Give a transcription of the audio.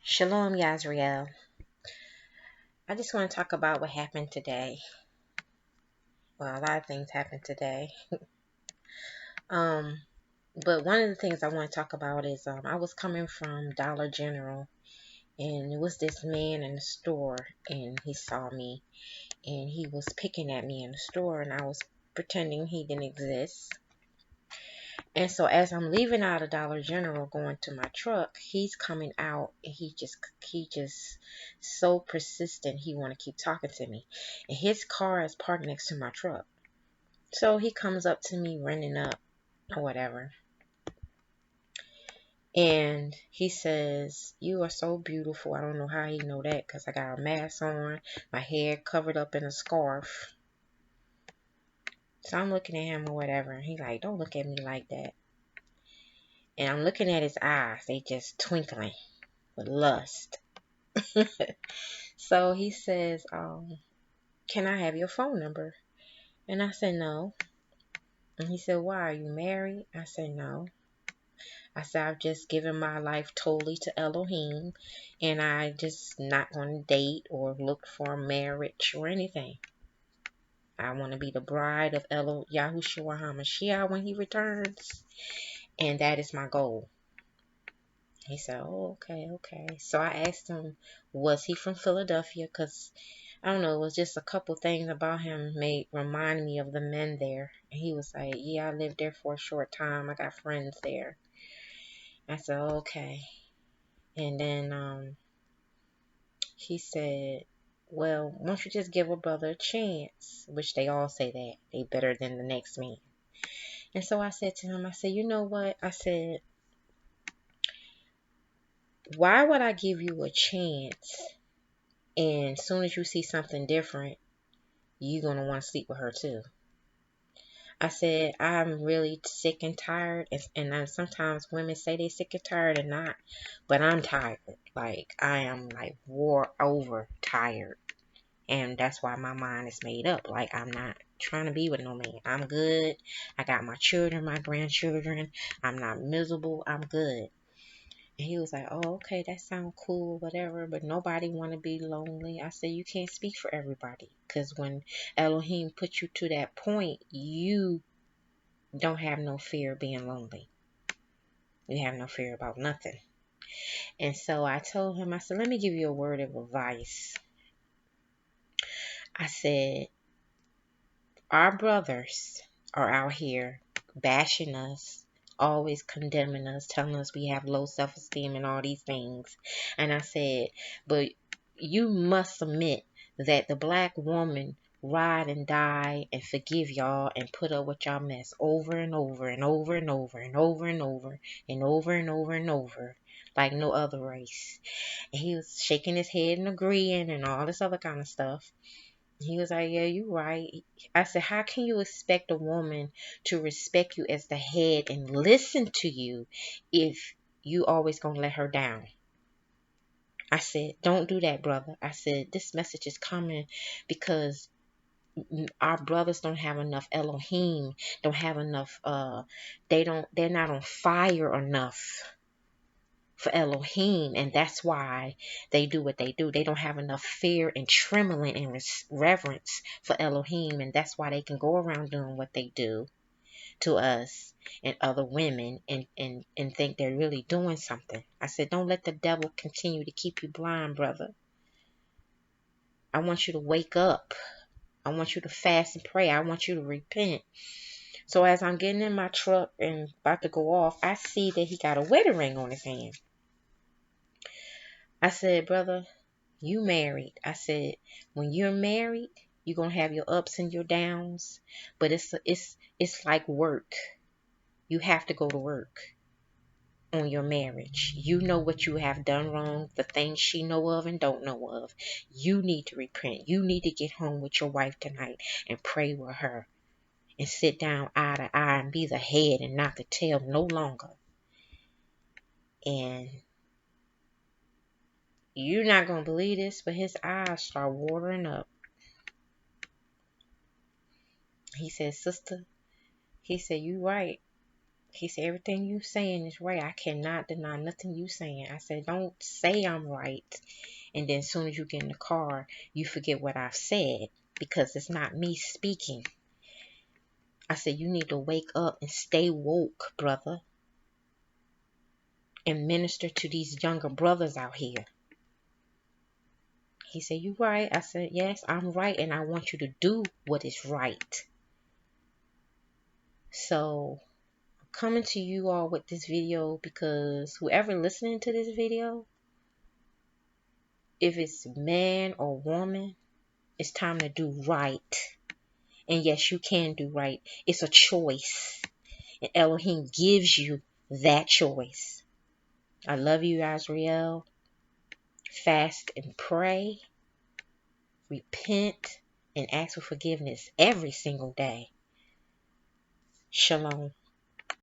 Shalom, Yisrael. I just want to talk about what happened today. Well, a lot of things happened today. Um, but one of the things I want to talk about is I was coming from Dollar General, and it was this man in the store, and he saw me, and he was picking at me in the store, and I was pretending he didn't exist. And so as I'm leaving out of Dollar General going to my truck, he's coming out, and he just so persistent. He want to keep talking to me. And his car is parked next to my truck. So he comes up to me running up or whatever. And he says, "You are so beautiful." I don't know how he know that because I got a mask on, my hair covered up in a scarf. So I'm looking at him or whatever. And he like, "Don't look at me like that." And I'm looking at his eyes. They just twinkling with lust. So he says, "Can I have your phone number?" And I said, "No." And he said, "Why? Are you married?" I said, "No." I said, "I've just given my life totally to Elohim, and I just not going to date or look for marriage or anything. I want to be the bride of Yahushua HaMashiach when he returns, and that is my goal." He said, "Oh, okay." So I asked him, was he from Philadelphia? Because I don't know, it was just a couple things about him remind me of the men there. And he was like, "Yeah, I lived there for a short time. I got friends there." I said, "Okay." And then he said, "Well, why don't you just give a brother a chance?" Which they all say that. They better than the next man. And so I said to him, I said, "You know what?" I said, "Why would I give you a chance? And as soon as you see something different, you're going to want to sleep with her too." I said, "I'm really sick and tired." And sometimes women say they sick and tired and not. But I'm tired. Like, I am like wore over tired. And that's why my mind is made up. Like, I'm not trying to be with no man. I'm good. I got my children, my grandchildren. I'm not miserable. I'm good. And he was like, "Oh, okay, that sounds cool, whatever, but nobody want to be lonely." I said, "You can't speak for everybody. Because when Elohim put you to that point, you don't have no fear of being lonely. You have no fear about nothing." And so I told him, I said, "Let me give you a word of advice." I said, "Our brothers are out here bashing us, always condemning us, telling us we have low self-esteem and all these things." And I said, "But you must admit that the black woman ride and die and forgive y'all and put up with y'all mess over and over and over and over and over and over and over and over and over like no other race." And he was shaking his head and agreeing and all this other kind of stuff. He was like, "Yeah, you right." I said, "How can you expect a woman to respect you as the head and listen to you if you always gonna let her down?" I said, "Don't do that, brother." I said, "This message is coming because our brothers don't have enough Elohim, don't have enough, they're not on fire enough for Elohim, and that's why they do what they do. They don't have enough fear and trembling and reverence for Elohim, and that's why they can go around doing what they do to us and other women and think they're really doing something." I said, "Don't let the devil continue to keep you blind, brother. I want you to wake up. I want you to fast and pray. I want you to repent." So as I'm getting in my truck and about to go off, I see that he got a wedding ring on his hand. I said, "Brother, you married." I said, "When you're married, you're going to have your ups and your downs, but it's like work. You have to go to work on your marriage. You know what you have done wrong, the things she know of and don't know of. You need to repent. You need to get home with your wife tonight and pray with her and sit down eye to eye and be the head and not the tail no longer." And you're not going to believe this, but his eyes start watering up. He said, "Sister," he said, "you right. He said, everything you saying is right. I cannot deny nothing you saying. I said, don't say I'm right. And then as soon as you get in the car, you forget what I've said because it's not me speaking. I said, you need to wake up and stay woke, brother, and minister to these younger brothers out here. He said, you right. I said, yes, I'm right. And I want you to do what is right. So I'm coming to you all with this video because whoever listening to this video, if it's man or woman, it's time to do right. And yes, you can do right. It's a choice. And Elohim gives you that choice. I love you, Yisrael. Fast and pray. Repent and ask for forgiveness every single day. Shalom.